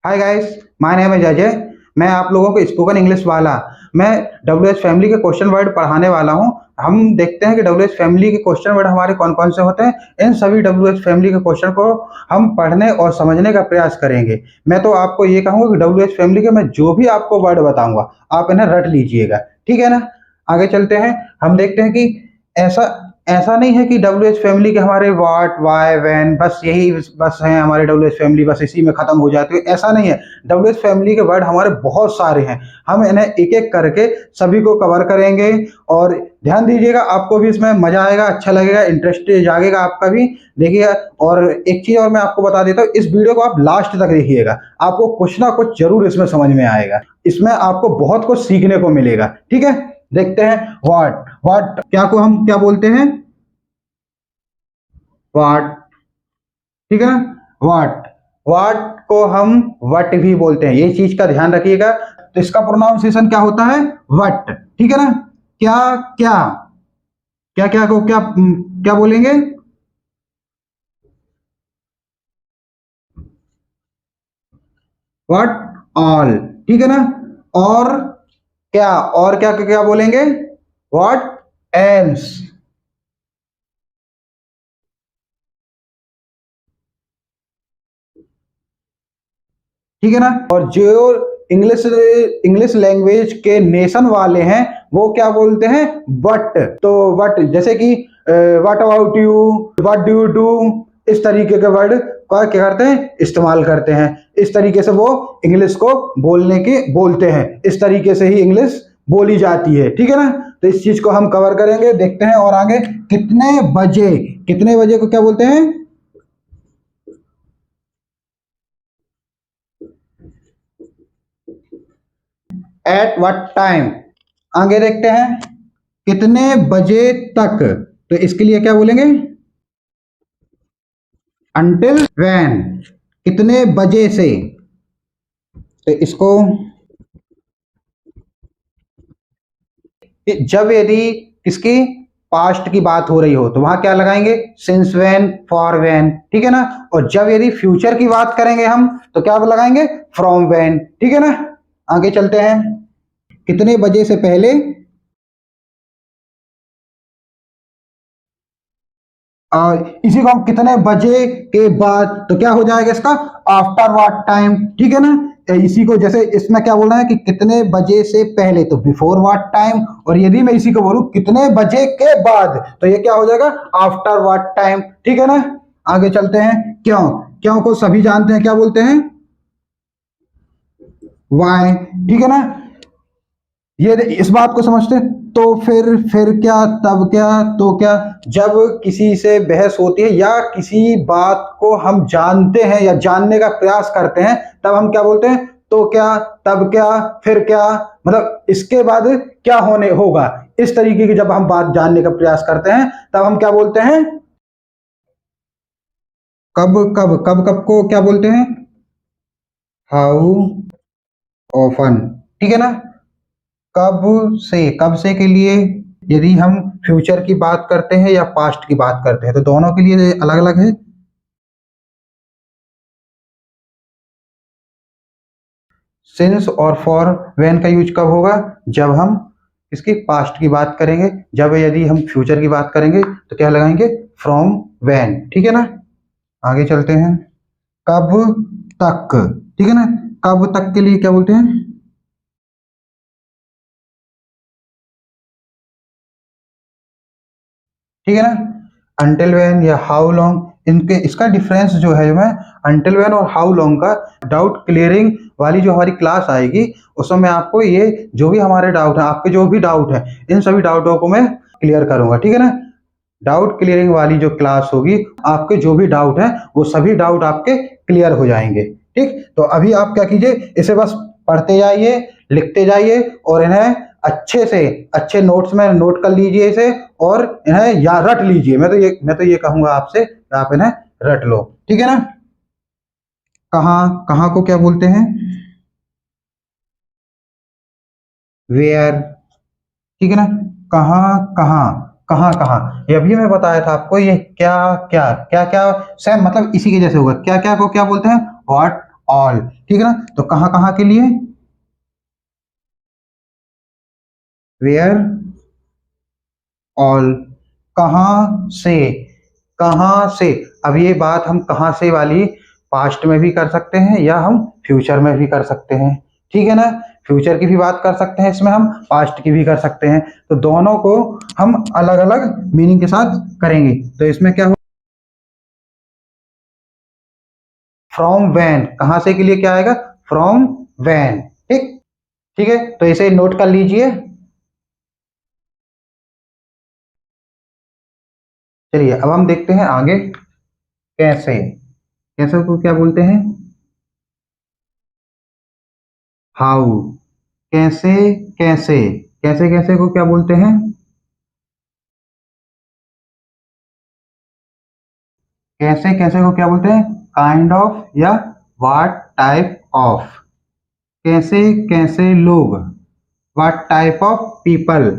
Hi guys, my name is Ajay. मैं आप लोगों को स्पोकन इंग्लिश वाला मैं डब्ल्यू एच फैमिली के क्वेश्चन वर्ड पढ़ाने वाला हूं। हम देखते हैं कि डब्ल्यू एच फैमिली के क्वेश्चन वर्ड हमारे कौन कौन से होते हैं। इन सभी डब्ल्यू एच फैमिली के क्वेश्चन को हम पढ़ने और समझने का प्रयास करेंगे। मैं तो आपको ये कहूंगा कि डब्ल्यू एच फैमिली के मैं जो भी आपको वर्ड बताऊंगा आप इन्हें रट लीजिएगा, ठीक है ना। आगे चलते हैं। हम देखते हैं कि ऐसा ऐसा नहीं है कि डब्ल्यू एच फैमिली के हमारे वाट वाई वैन बस यही बस हैं हमारे डब्ल्यू एच फैमिली, बस इसी में खत्म हो जाती है, ऐसा नहीं है। डब्ल्यू एच फैमिली के वर्ड हमारे बहुत सारे हैं। हम इन्हें एक एक करके सभी को कवर करेंगे और ध्यान दीजिएगा, आपको भी इसमें मजा आएगा, अच्छा लगेगा, इंटरेस्ट जागेगा आपका भी। देखिएगा, और एक चीज और मैं आपको बता देता हूँ, इस वीडियो को आप लास्ट तक देखिएगा, आपको कुछ ना कुछ जरूर इसमें समझ में आएगा। इसमें आपको बहुत कुछ सीखने को मिलेगा, ठीक है। देखते हैं व्हाट व्हाट क्या को हम क्या बोलते हैं, व्हाट, ठीक है ना। व्हाट व्हाट को हम वट भी बोलते हैं, ये चीज का ध्यान रखिएगा। तो इसका प्रोनाउंसिएशन क्या होता है, वट, ठीक है ना। क्या क्या क्या क्या को क्या क्या बोलेंगे, व्हाट, ऑल, ठीक है ना। और क्या क्या बोलेंगे, व्हाट एल्स, ठीक है ना। और जो इंग्लिश इंग्लिश लैंग्वेज के नेशन वाले हैं वो क्या बोलते हैं, बट। तो बट जैसे कि what about you, what do you do, इस तरीके के वर्ड का क्या करते हैं, इस्तेमाल करते हैं। इस तरीके से वो इंग्लिश को बोलते हैं, इस तरीके से ही इंग्लिश बोली जाती है, ठीक है ना। तो इस चीज को हम कवर करेंगे, देखते हैं। और आगे कितने बजे को क्या बोलते हैं, एट व्हाट टाइम। आगे देखते हैं, कितने बजे तक, तो इसके लिए क्या बोलेंगे, अंटिल व्हेन, कितने बजे से। तो इसको जब यदि किसकी पास्ट की बात हो रही हो तो वहां क्या लगाएंगे, सिंस व्हेन, फॉर व्हेन, ठीक है ना। और जब यदि फ्यूचर की बात करेंगे हम तो क्या लगाएंगे, फ्रॉम व्हेन, ठीक है ना। आगे चलते हैं, कितने बजे से पहले, और इसी को हम कितने बजे के बाद, तो क्या हो जाएगा इसका, आफ्टर व्हाट टाइम, ठीक है ना। इसी को जैसे इसमें क्या बोलना है कि कितने बजे से पहले, तो बिफोर व्हाट टाइम। और यदि मैं इसी को बोलूं कितने बजे के बाद तो ये क्या हो जाएगा, आफ्टर व्हाट टाइम, ठीक है ना। आगे चलते हैं, क्यों क्यों को सभी जानते हैं, क्या बोलते हैं, वाई, ठीक है ना। ये इस बात को समझते हैं। तो फिर क्या, तब क्या, तो क्या, जब किसी से बहस होती है या किसी बात को हम जानते हैं या जानने का प्रयास करते हैं तब हम क्या बोलते हैं, तो क्या, तब क्या, फिर क्या, मतलब इसके बाद क्या होने होगा। इस तरीके की जब हम बात जानने का प्रयास करते हैं तब हम क्या बोलते हैं, कब को क्या बोलते हैं, हाउ ऑफन, ठीक है ना। कब से के लिए यदि हम फ्यूचर की बात करते हैं या पास्ट की बात करते हैं तो दोनों के लिए अलग अलग है। सिंस और फॉर व्हेन का यूज कब होगा, जब हम इसकी पास्ट की बात करेंगे। जब यदि हम फ्यूचर की बात करेंगे तो क्या लगाएंगे, फ्रॉम व्हेन, ठीक है ना। आगे चलते हैं, कब तक, ठीक है ना। कब तक के लिए क्या बोलते हैं, ठीक है ना। अंटिल व्हेन या हाउ लॉन्ग, इनके इसका डिफरेंस जो है, मैं अंटिल व्हेन और हाउ लॉन्ग का डाउट क्लियरिंग वाली जो हमारी क्लास आएगी उसमें मैं आपको ये जो भी हमारे डाउट है, आपके जो भी डाउट है, इन सभी डाउटों को मैं क्लियर करूंगा, ठीक है ना। डाउट क्लियरिंग वाली जो क्लास होगी, आपके जो भी डाउट है वो सभी डाउट आपके क्लियर हो जाएंगे, ठीक। तो अभी आप क्या कीजिए, इसे बस पढ़ते जाइए, लिखते जाइए और इन्हें अच्छे से अच्छे नोट्स में नोट कर लीजिए इसे, और इन्हें या रट लीजिए। मैं तो ये कहूंगा आपसे कि आप इन्हें रट लो, ठीक है ना। कहाँ कहाँ को क्या बोलते हैं, वेयर, ठीक है ना। कहाँ कहाँ कहाँ कहाँ, ये अभी मैं बताया था आपको, ये क्या क्या क्या क्या सेम मतलब इसी के जैसे होगा। क्या क्या को क्या बोलते हैं, व्हाट, ऑल, ठीक है ना। तो कहाँ कहाँ के लिए, वेयर ऑल, कहाँ से, कहाँ से। अब ये बात हम कहाँ से वाली पास्ट में भी कर सकते हैं या हम फ्यूचर में भी कर सकते हैं, ठीक है ना। फ्यूचर की भी बात कर सकते हैं इसमें, हम पास्ट की भी कर सकते हैं। तो दोनों को हम अलग अलग मीनिंग के साथ करेंगे। तो इसमें क्या हो, फ्रॉम वैन, कहाँ से के लिए क्या आएगा, फ्रॉम वैन, ठीक। ठीक है, तो इसे नोट कर लीजिए। चलिए अब हम देखते हैं आगे, कैसे, कैसे को क्या बोलते हैं, हाउ, कैसे, कैसे, कैसे कैसे को क्या बोलते हैं, कैसे कैसे को क्या बोलते हैं, काइंड ऑफ या व्हाट टाइप ऑफ, कैसे कैसे लोग, व्हाट टाइप ऑफ पीपल,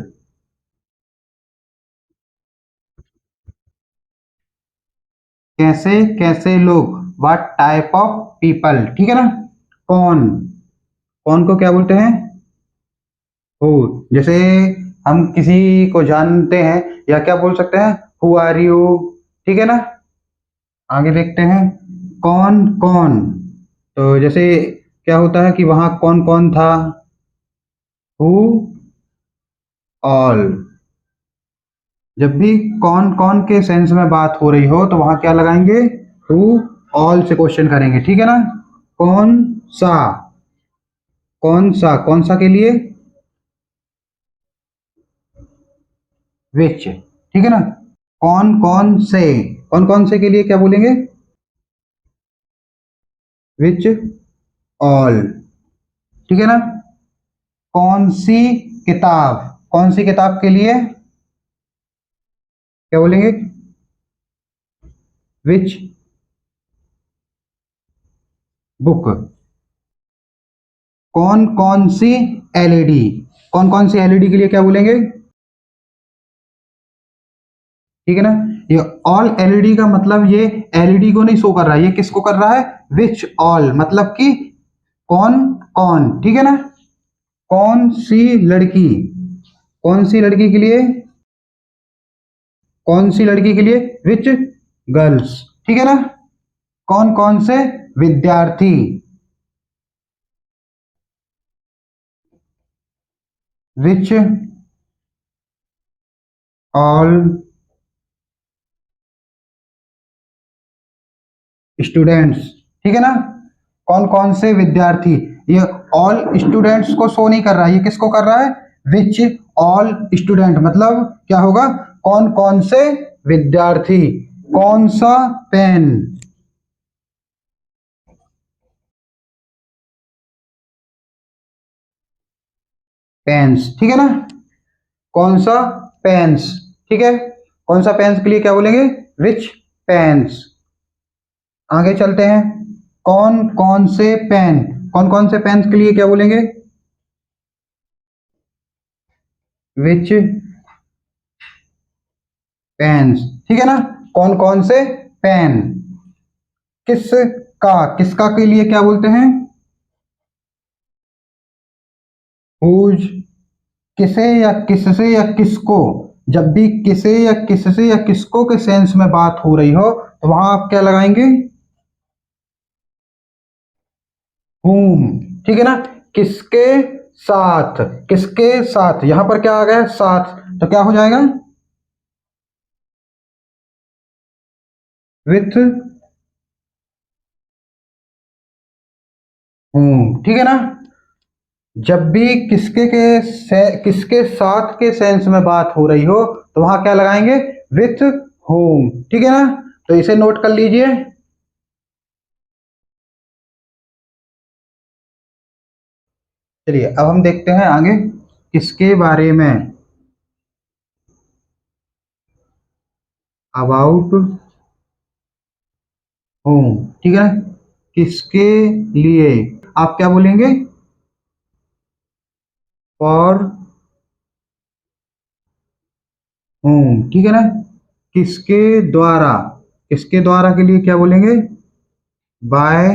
कैसे कैसे लोग, व्हाट टाइप ऑफ पीपल, ठीक है ना। कौन, कौन को क्या बोलते हैं, हु, जैसे हम किसी को जानते हैं या क्या बोल सकते हैं, हु आर यू, ठीक है ना। आगे देखते हैं, कौन कौन, तो जैसे क्या होता है कि वहां कौन कौन था, हु ऑल। जब भी कौन कौन के सेंस में बात हो रही हो तो वहां क्या लगाएंगे, हु ऑल से क्वेश्चन करेंगे, ठीक है ना। कौन सा, कौन सा, कौन सा के लिए विच, ठीक है ना। कौन कौन से के लिए क्या बोलेंगे, विच ऑल, ठीक है ना। कौन सी किताब, कौन सी किताब के लिए क्या बोलेंगे, विच बुक। कौन कौन सी एलईडी, कौन कौन सी एलईडी के लिए क्या बोलेंगे, ठीक है ना। ये ऑल एलईडी का मतलब ये एलईडी को नहीं शो कर रहा है, ये किसको कर रहा है, विच ऑल, मतलब कि कौन कौन, ठीक है ना। कौन सी लड़की, कौन सी लड़की के लिए, कौन सी लड़की के लिए, विच गर्ल्स, ठीक है ना। कौन कौन से विद्यार्थी, विच ऑल स्टूडेंट्स, ठीक है ना। कौन कौन से विद्यार्थी, ये ऑल स्टूडेंट्स को शो नहीं कर रहा है, ये किसको कर रहा है, विच ऑल स्टूडेंट, मतलब क्या होगा, कौन कौन से विद्यार्थी। कौन सा पेन, पेन्स, ठीक है ना। कौन सा पेन्स, ठीक है। कौन सा पेन्स के लिए क्या बोलेंगे, विच पेन्स। आगे चलते हैं, कौन कौन से पेन, कौन कौन से पेन्स के लिए क्या बोलेंगे, विच पेन्स, ठीक है ना। कौन कौन से पेन, किस का, किसका के लिए क्या बोलते हैं, हुज, किसे या किससे या किसको। जब भी किसे या किससे या किसको के सेंस में बात हो रही हो तो वहां आप क्या लगाएंगे, whom, ठीक है ना। किसके साथ, किसके साथ, यहां पर क्या आ गया, साथ, तो क्या हो जाएगा, विथ whom, ठीक है ना। जब भी किसके साथ के सेंस में बात हो रही हो तो वहां क्या लगाएंगे, विथ whom, ठीक है ना। तो इसे नोट कर लीजिए। चलिए अब हम देखते हैं आगे, किसके बारे में, अबाउट होम, ठीक है। किसके लिए, आप क्या बोलेंगे, फॉर होम, ठीक है ना। किसके द्वारा, किसके द्वारा के लिए क्या बोलेंगे, बाय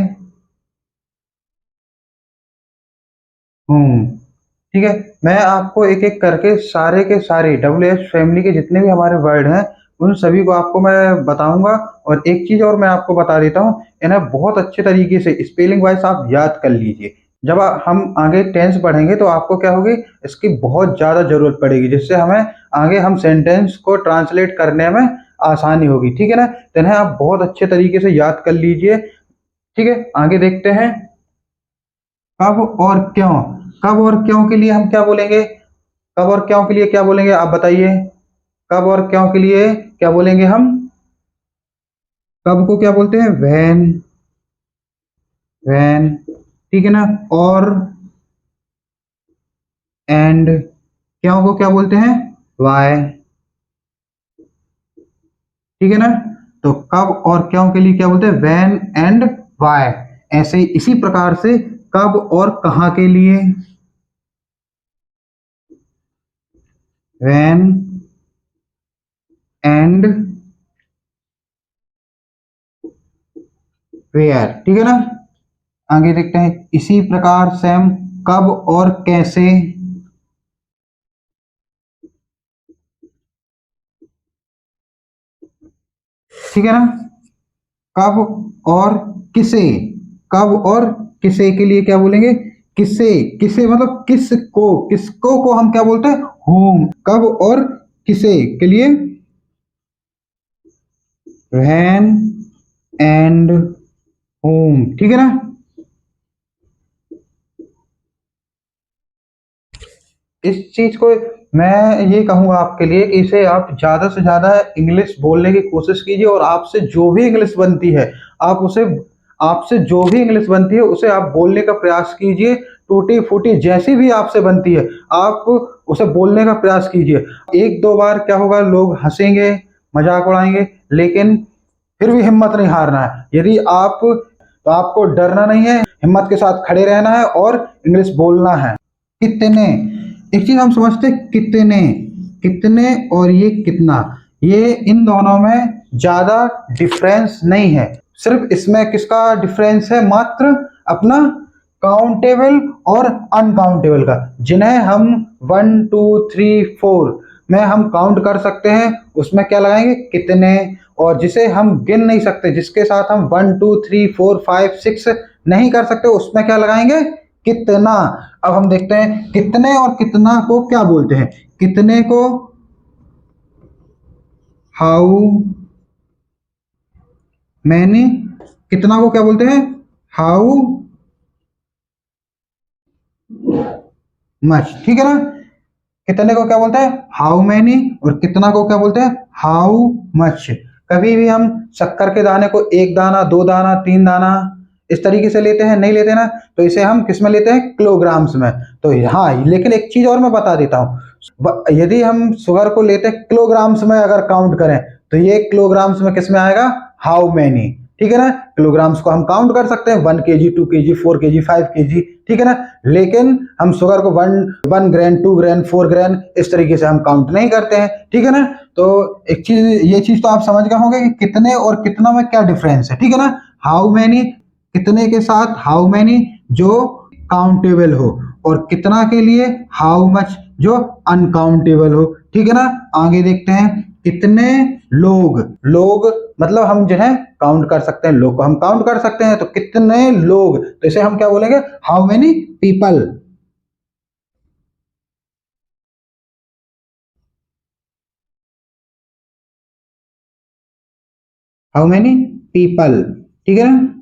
हूँ। ठीक है, मैं आपको एक एक करके सारे के सारे WH फैमिली के जितने भी हमारे वर्ड हैं उन सभी को आपको मैं बताऊंगा। और एक चीज और मैं आपको बता देता हूँ, इन्हें बहुत अच्छे तरीके से स्पेलिंग वाइज आप याद कर लीजिए। जब हम आगे टेंस पढ़ेंगे तो आपको क्या होगी, इसकी बहुत ज्यादा जरूरत पड़ेगी, जिससे हमें आगे हम सेंटेंस को ट्रांसलेट करने में आसानी होगी। ठीक है ना, तो इन्हें आप बहुत अच्छे तरीके से याद कर लीजिए। ठीक है, आगे देखते हैं। कब और क्यों, कब और क्यों के लिए हम क्या बोलेंगे, कब और क्यों के लिए क्या बोलेंगे आप बताइए। कब और क्यों के लिए क्या बोलेंगे हम, कब को क्या बोलते हैं व्हेन, व्हेन। ठीक है ना, और एंड, क्यों को क्या बोलते हैं वाई। ठीक है ना, तो कब और क्यों के लिए क्या बोलते हैं व्हेन एंड वाई। ऐसे ही इसी प्रकार से कब और कहां के लिए व्हेन एंड वेयर। ठीक है ना, आगे देखते हैं इसी प्रकार सेम कब और कैसे। ठीक है ना, कब और किसे, कब और किसे के लिए क्या बोलेंगे किसे, किसे मतलब किसको, किसको को हम क्या बोलते हैं होम। कब और किसे के लिए व्हेन एंड होम। ठीक है ना, इस चीज को मैं ये कहूंगा आपके लिए कि इसे आप ज्यादा से ज्यादा इंग्लिश बोलने की कोशिश कीजिए, और आपसे जो भी इंग्लिश बनती है आप उसे, आपसे जो भी इंग्लिश बनती है उसे आप बोलने का प्रयास कीजिए। टूटी फूटी जैसी भी आपसे बनती है आप उसे बोलने का प्रयास कीजिए। एक दो बार क्या होगा, लोग हंसेंगे, मजाक उड़ाएंगे, लेकिन फिर भी हिम्मत नहीं हारना है। यदि आप, तो आपको डरना नहीं है, हिम्मत के साथ खड़े रहना है और इंग्लिश बोलना है। कितने, एक चीज हम समझते हैं कितने, कितने और ये कितना, ये इन दोनों में ज्यादा डिफरेंस नहीं है। सिर्फ इसमें किसका डिफरेंस है, मात्र अपना काउंटेबल और अनकाउंटेबल का। जिन्हें हम 1 2 3 4 में हम काउंट कर सकते हैं उसमें क्या लगाएंगे कितने, और जिसे हम गिन नहीं सकते, जिसके साथ हम 1 2 3 4 5 6 नहीं कर सकते, उसमें क्या लगाएंगे कितना। अब हम देखते हैं कितने और कितना को क्या बोलते हैं। कितने को हाउ मैनी, कितना को क्या बोलते हैं हाउ मच। ठीक है ना, कितने को क्या बोलते हैं हाउ मैनी, और कितना को क्या बोलते हैं हाउ मच। कभी भी हम शक्कर के दाने को एक दाना, दो दाना, तीन दाना इस तरीके से लेते हैं नहीं लेते ना, तो इसे हम किस में लेते हैं किलोग्राम्स में। तो हाँ, लेकिन एक चीज और मैं बता देता हूँ, यदि हम शुगर को लेते हैं किलोग्राम्स में अगर काउंट करें तो ये किलोग्राम्स में किस में आएगा हाउ मैनी। ठीक है ना, किलोग्राम्स को हम काउंट कर सकते हैं 1 kg 2 kg 4 kg 5 kg। ठीक है ना, लेकिन हम शुगर को 1 1 ग्राम 2 ग्राम 4 ग्राम इस तरीके से हम काउंट नहीं करते हैं। ठीक है ना, तो एक चीज, ये चीज तो आप समझ गए होंगे कि कितने और कितना में क्या डिफरेंस है। ठीक है ना, हाउ मैनी कितने के साथ हाउ मैनी जो काउंटेबल हो, और कितना के लिए हाउ मच जो अनकाउंटेबल हो। ठीक है ना, आगे देखते हैं कितने लोग, लोग मतलब हम जो है काउंट कर सकते हैं, लोग को हम काउंट कर सकते हैं, तो कितने लोग, तो इसे हम क्या बोलेंगे how many people. How many people. ठीक है ना,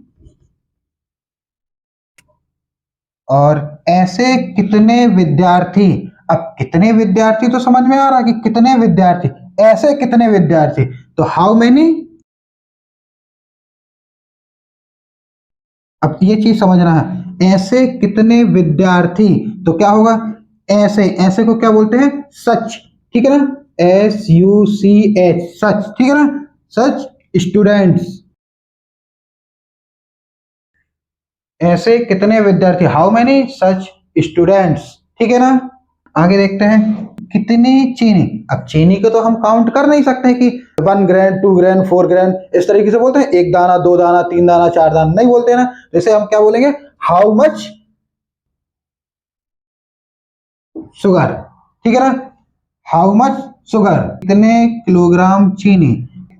और ऐसे कितने विद्यार्थी। अब कितने विद्यार्थी तो समझ में आ रहा है कि कितने विद्यार्थी, ऐसे कितने विद्यार्थी, तो हाउ मेनी। अब ये चीज समझना है, ऐसे कितने विद्यार्थी, तो क्या होगा ऐसे, ऐसे को क्या बोलते हैं सच। ठीक है ना, SUCH सच। ठीक है ना, सच स्टूडेंट्स, ऐसे कितने विद्यार्थी हाउ मैनी सच स्टूडेंट्स। ठीक है ना, आगे देखते हैं कितनी चीनी। अब चीनी को तो हम काउंट कर नहीं सकते कि 1 ग्राम 2 ग्राम 4 ग्राम इस तरीके से बोलते हैं, एक दाना दो दाना तीन दाना चार दाना नहीं बोलते हैं ना, जैसे हम क्या बोलेंगे हाउ मच शुगर, ठीक है ना। हाउ मच शुगर, कितने किलोग्राम चीनी।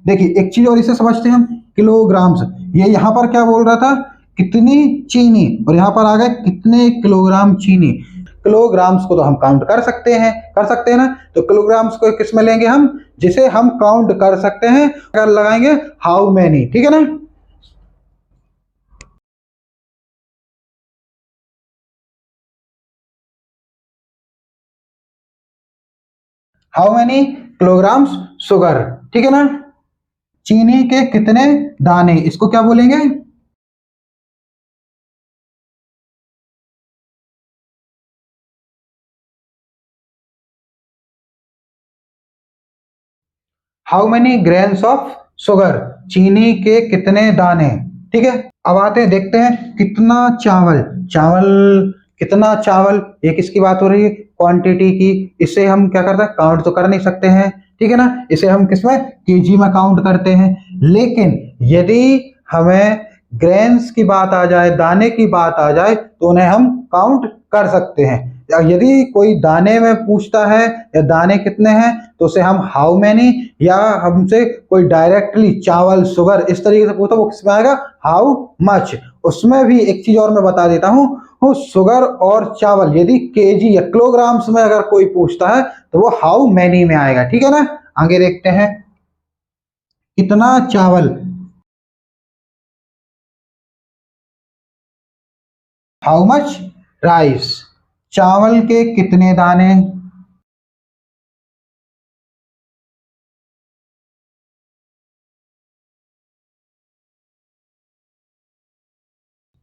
देखिए एक चीज और इसे समझते हैं हम, किलोग्राम्स। ये यहाँ पर क्या बोल रहा था, कितनी चीनी, और यहाँ पर आ गए कितने किलोग्राम चीनी। किलोग्राम्स को तो हम काउंट कर सकते हैं, ना। तो किलोग्राम्स को किस में लेंगे हम, जिसे हम काउंट कर सकते हैं, अगर लगाएंगे हाउ मैनी, ठीक है ना। हाउ मैनी किलोग्राम्स शुगर, ठीक है ना। चीनी के कितने दाने, इसको क्या बोलेंगे, how many grains of sugar, चीनी के कितने दाने, ठीक है। अब आते हैं, देखते हैं कितना चावल, चावल कितना चावल, ये किसकी बात हो रही है, क्वांटिटी की। इसे हम क्या करते हैं, काउंट तो कर नहीं सकते हैं, ठीक है ना। इसे हम किसमें, केजी में काउंट करते हैं। लेकिन यदि हमें ग्रेन्स की बात आ जाए, दाने की बात आ जाए, तो उन्हें हम काउंट कर सकते हैं। या यदि कोई दाने में पूछता है या दाने कितने हैं, तो उसे हम हाउ मैनी, या हमसे कोई डायरेक्टली चावल शुगर इस तरीके से पूछता, वो किसमें आएगा, हाउ मच। उसमें भी एक चीज और मैं बता देता हूं, वो शुगर और चावल यदि केजी या किलोग्राम्स में अगर कोई पूछता है, तो वो हाउ मैनी में आएगा, ठीक है ना। आगे देखते हैं, कितना चावल, हाउ मच राइस, चावल के कितने दाने,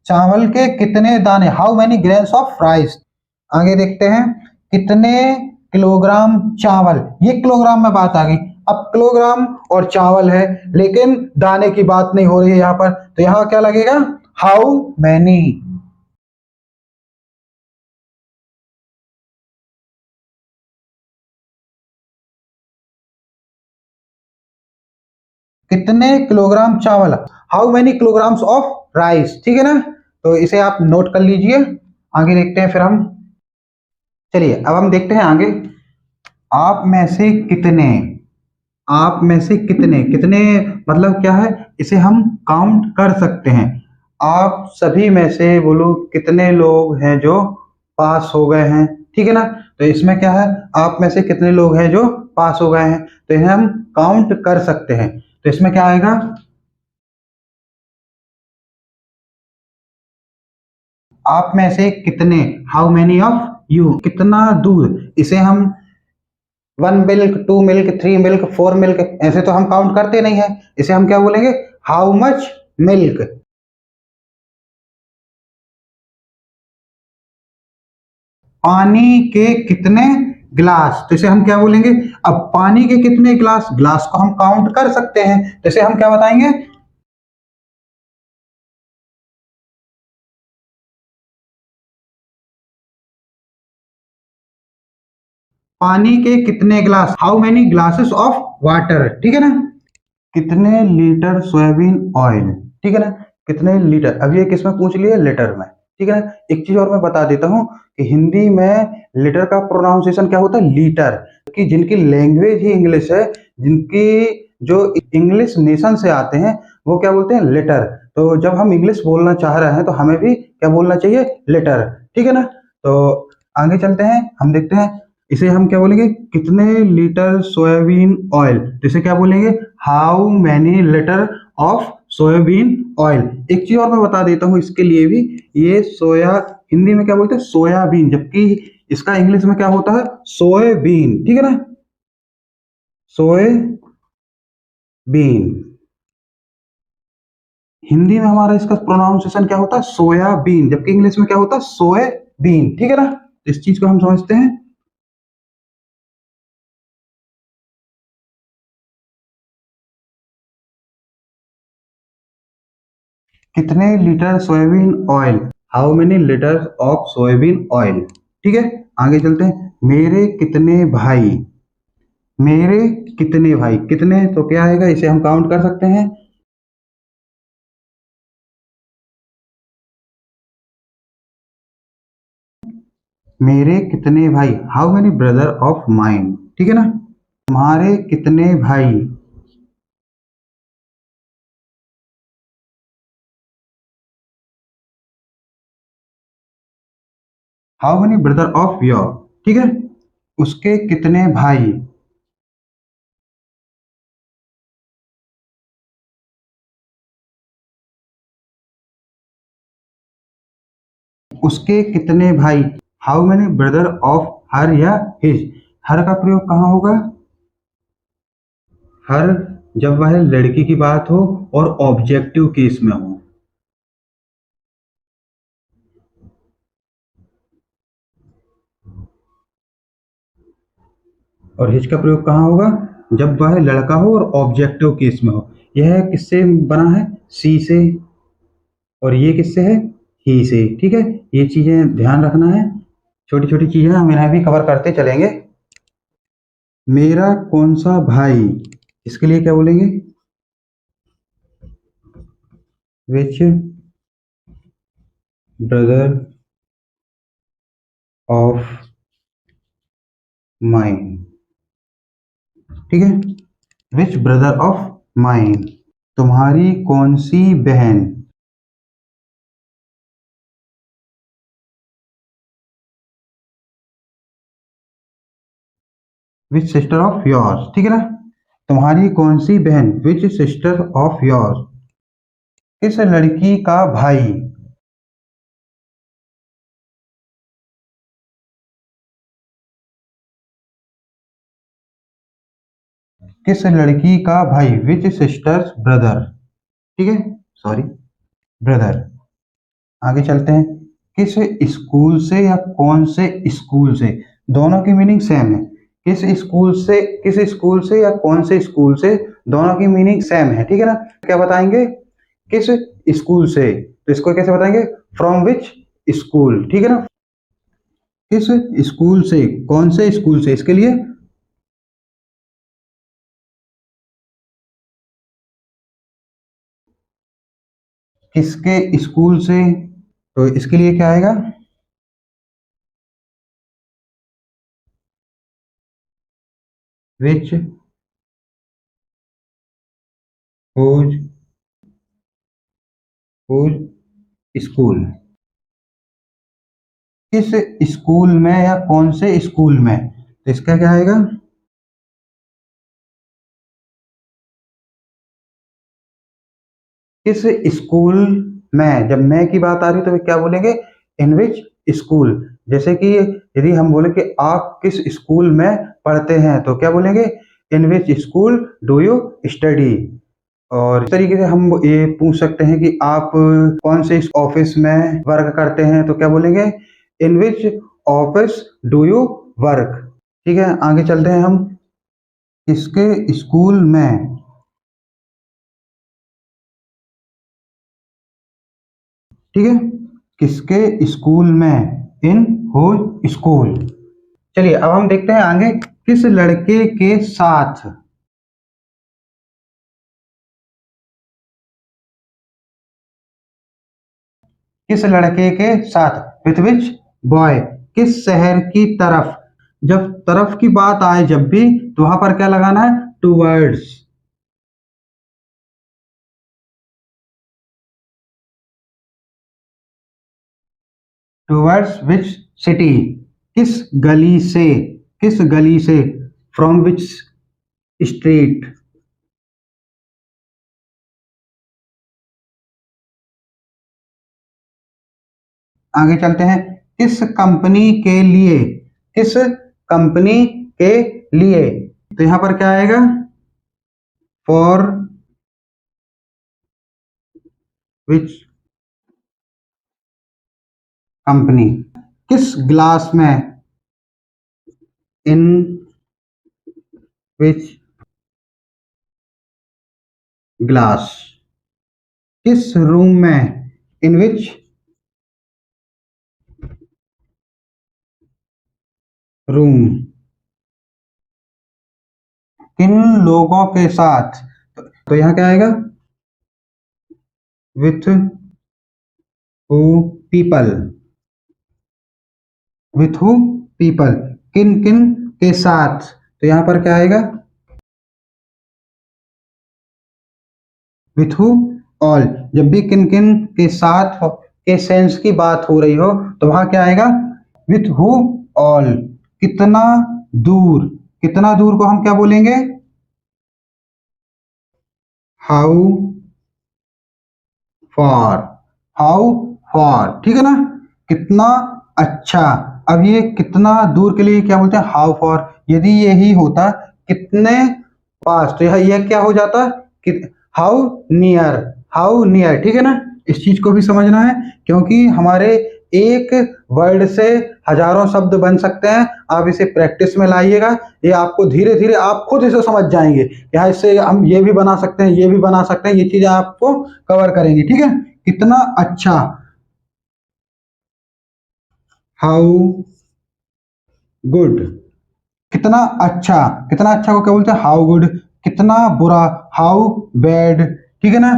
चावल के कितने दाने, how many grains of rice. आगे देखते हैं, कितने किलोग्राम चावल, ये किलोग्राम में बात आ गई। अब किलोग्राम और चावल है, लेकिन दाने की बात नहीं हो रही है यहाँ पर, तो यहाँ क्या लगेगा, हाउ मैनी। कितने किलोग्राम चावल, how many kilograms of rice, ठीक है ना। तो इसे आप नोट कर लीजिए। आगे देखते हैं फिर हम, चलिए अब हम देखते हैं आगे, आप में से कितने, आप में से कितने, कितने मतलब क्या है, इसे हम काउंट कर सकते हैं। आप सभी में से बोलो कितने लोग हैं जो पास हो गए हैं, ठीक है ना। तो इसमें क्या है, आप में से कितने लोग हैं जो पास हो गए हैं, तो इन्हें हम काउंट कर सकते हैं। तो इसमें क्या आएगा, आप में से कितने, हाउ मेनी ऑफ यू, कितना दूध, इसे हम 1 मिल्क, 2 मिल्क, 3 मिल्क, 4 मिल्क, ऐसे तो हम काउंट करते नहीं है। इसे हम क्या बोलेंगे, हाउ मच मिल्क। पानी के कितने गिलास, तो इसे हम क्या बोलेंगे, अब पानी के कितने गिलास, गिलास को हम काउंट कर सकते हैं, तो इसे हम क्या बताएंगे, पानी के कितने गिलास, how many glasses of water, ठीक है ना। कितने लीटर सोयाबीन ऑयल, ठीक है ना। कितने लीटर, अब ये किसमें पूछ लिया, लीटर में, ठीक है ना। एक चीज और मैं बता देता हूँ कि हिंदी में लीटर का प्रोनाउंसिएशन क्या होता है, लीटर। कि जिनकी लैंग्वेज ही इंग्लिश है, जिनकी जो इंग्लिश नेशन से आते हैं, वो क्या बोलते हैं, लेटर। तो जब हम इंग्लिश बोलना चाह रहे हैं, तो हमें भी क्या बोलना चाहिए, लेटर, ठीक है ना। तो आगे चलते हैं, हम देखते हैं, इसे हम क्या बोलेंगे, कितने लीटर सोयाबीन ऑयल, तो इसे क्या बोलेंगे, how many litre of soybean oil. एक चीज और मैं बता देता हूँ इसके लिए भी, ये सोया हिंदी में क्या बोलते हैं, सोयाबीन, जबकि इसका इंग्लिश में क्या होता है, सोयाबीन, ठीक है ना, सोयाबीन। हिंदी में हमारा इसका प्रोनाउंसिएशन क्या होता है, सोयाबीन, जबकि इंग्लिश में क्या होता है, सोयाबीन, ठीक है ना। इस चीज को हम समझते हैं। कितने litre soybean oil, how many litres of soybean oil, ठीक है। आगे चलते हैं, मेरे कितने भाई, मेरे कितने भाई, कितने तो क्या आएगा, इसे हम काउंट कर सकते हैं, मेरे कितने भाई, how many brother of mine, ठीक है ना। तुम्हारे कितने भाई, how many brother of your, ठीक है। उसके कितने भाई, उसके कितने भाई, how many brother of her या हिज। हर का प्रयोग कहाँ होगा, हर जब वह लड़की की बात हो और ऑब्जेक्टिव केस में हो। और हिज का प्रयोग कहाँ होगा, जब वह लड़का हो और ऑब्जेक्टिव केस में हो। यह किससे बना है, सी से, और ये किससे है, ही से, ठीक है। ये चीजें ध्यान रखना है, छोटी छोटी चीजें हम इन्हें भी कवर करते चलेंगे। मेरा कौन सा भाई, इसके लिए क्या बोलेंगे, विच ब्रदर ऑफ माइन, ठीक है। विच ब्रदर ऑफ माइन, तुम्हारी कौन सी बहन, विच सिस्टर ऑफ योर्स, ठीक है ना। तुम्हारी कौन सी बहन, विच सिस्टर ऑफ योर्स, किस लड़की का भाई, किस लड़की का भाई, विच सिस्टर्स ब्रदर, ठीक है, सॉरी, ब्रदर। आगे चलते हैं, किस स्कूल से या कौन से स्कूल से, दोनों की मीनिंग सेम है। किस स्कूल से, किस स्कूल से या कौन से स्कूल से, दोनों की मीनिंग सेम है, ठीक है ना। क्या बताएंगे, किस स्कूल से, तो इसको कैसे बताएंगे, फ्रॉम विच स्कूल, ठीक है ना। किस स्कूल से, कौन से स्कूल से, इसके लिए किसके स्कूल से, तो इसके लिए क्या आएगा, विच हुज हुज स्कूल, किस स्कूल में या कौन से स्कूल में, तो इसका क्या आएगा, किस स्कूल में। जब मैं की बात आ रही तो क्या बोलेंगे, इन विच स्कूल। जैसे कि यदि हम बोले कि आप किस स्कूल में पढ़ते हैं, तो क्या बोलेंगे, in which school do you study. और इस तरीके से हम ये पूछ सकते हैं कि आप कौन से ऑफिस में वर्क करते हैं, तो क्या बोलेंगे, in which office do you work, ठीक है। आगे चलते हैं हम, किसके स्कूल में, ठीक है, किसके स्कूल में, इन हुज स्कूल। चलिए अब हम देखते हैं आगे, किस लड़के के साथ, किस लड़के के साथ, विथ विच बॉय, किस शहर की तरफ। जब तरफ की बात आए जब भी, तो वहां पर क्या लगाना है, टूवर्ड्स, टूवर्ड्स विच सिटी, किस गली से, किस गली से, फ्रॉम विच स्ट्रीट। आगे चलते हैं, किस कंपनी के लिए, किस कंपनी के लिए, तो यहां पर क्या आएगा, फॉर विच कंपनी, किस ग्लास में, इन विच ग्लास, किस रूम में, इन विच रूम, किन लोगों के साथ, तो यहां क्या आएगा, with who people, with who people, किन किन के साथ, तो यहां पर क्या आएगा, विथ हु ऑल। जब भी किन किन के साथ के सेंस की बात हो रही हो तो वहां क्या आएगा, विथ हु ऑल। कितना दूर, कितना दूर को हम क्या बोलेंगे, हाउ फॉर, हाउ फॉर, ठीक है ना, कितना अच्छा। अब ये कितना दूर के लिए क्या बोलते हैं, हाउ फॉर। यदि यही होता कितने पास, तो यह क्या हो जाता कि हाउ नियर, हाउ नियर, ठीक है ना। इस चीज को भी समझना है, क्योंकि हमारे एक वर्ड से हजारों शब्द बन सकते हैं। आप इसे प्रैक्टिस में लाइएगा, ये आपको धीरे धीरे आप खुद इसे समझ जाएंगे। यहाँ इससे हम ये भी बना सकते हैं, ये भी बना सकते हैं, ये चीजें आपको कवर करेंगी, ठीक है। कितना अच्छा, हाउ गुड, कितना अच्छा, कितना अच्छा को क्या बोलते हैं, हाउ गुड। कितना बुरा, हाउ बैड, ठीक है ना।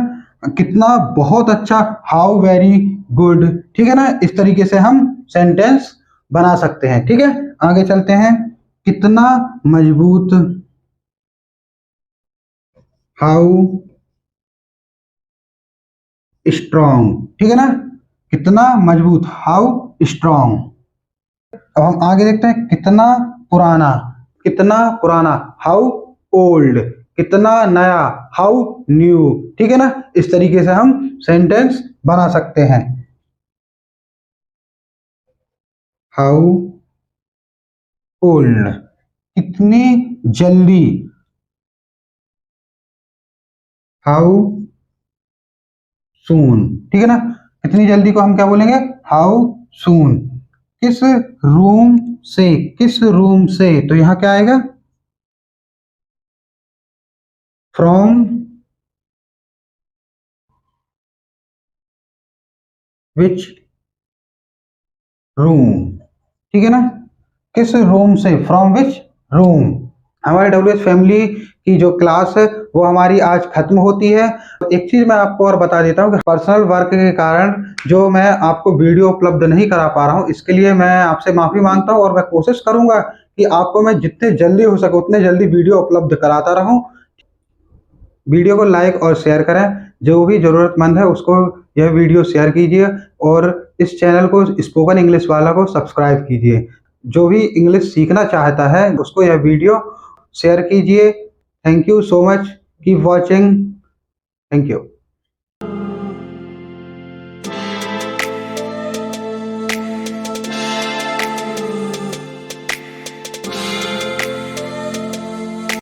कितना बहुत अच्छा, हाउ वेरी गुड, ठीक है ना। इस तरीके से हम सेंटेंस बना सकते हैं, ठीक है। आगे चलते हैं, कितना मजबूत, हाउ स्ट्रॉन्ग, ठीक है ना। कितना मजबूत, हाउ स्ट्रॉन्ग। अब हम आगे देखते हैं, कितना पुराना, कितना पुराना, हाउ ओल्ड। कितना नया, हाउ न्यू, ठीक है ना। इस तरीके से हम सेंटेंस बना सकते हैं। हाउ ओल्ड, कितनी जल्दी, हाउ सून, ठीक है ना। कितनी जल्दी को हम क्या बोलेंगे, हाउ सून। किस रूम से, किस रूम से, तो यहां क्या आएगा, फ्रॉम विच रूम, ठीक है ना। किस रूम से, फ्रॉम विच रूम। हमारे डब्ल्यू एच फैमिली की जो क्लास है वो हमारी आज खत्म होती है। एक चीज मैं आपको और बता देता हूँ कि पर्सनल वर्क के कारण जो मैं आपको वीडियो उपलब्ध नहीं करा पा रहा हूँ, इसके लिए मैं आपसे माफी मांगता हूँ, और मैं कोशिश करूंगा कि आपको मैं जितने जल्दी हो सके उतने जल्दी वीडियो उपलब्ध कराता रहूं। वीडियो को लाइक और शेयर करें, जो भी जरूरतमंद है उसको यह वीडियो शेयर कीजिए, और इस चैनल को स्पोकन इंग्लिश वाला को सब्सक्राइब कीजिए। जो भी इंग्लिश सीखना चाहता है उसको यह वीडियो शेयर कीजिए। Thank you so much, keep watching, thank you.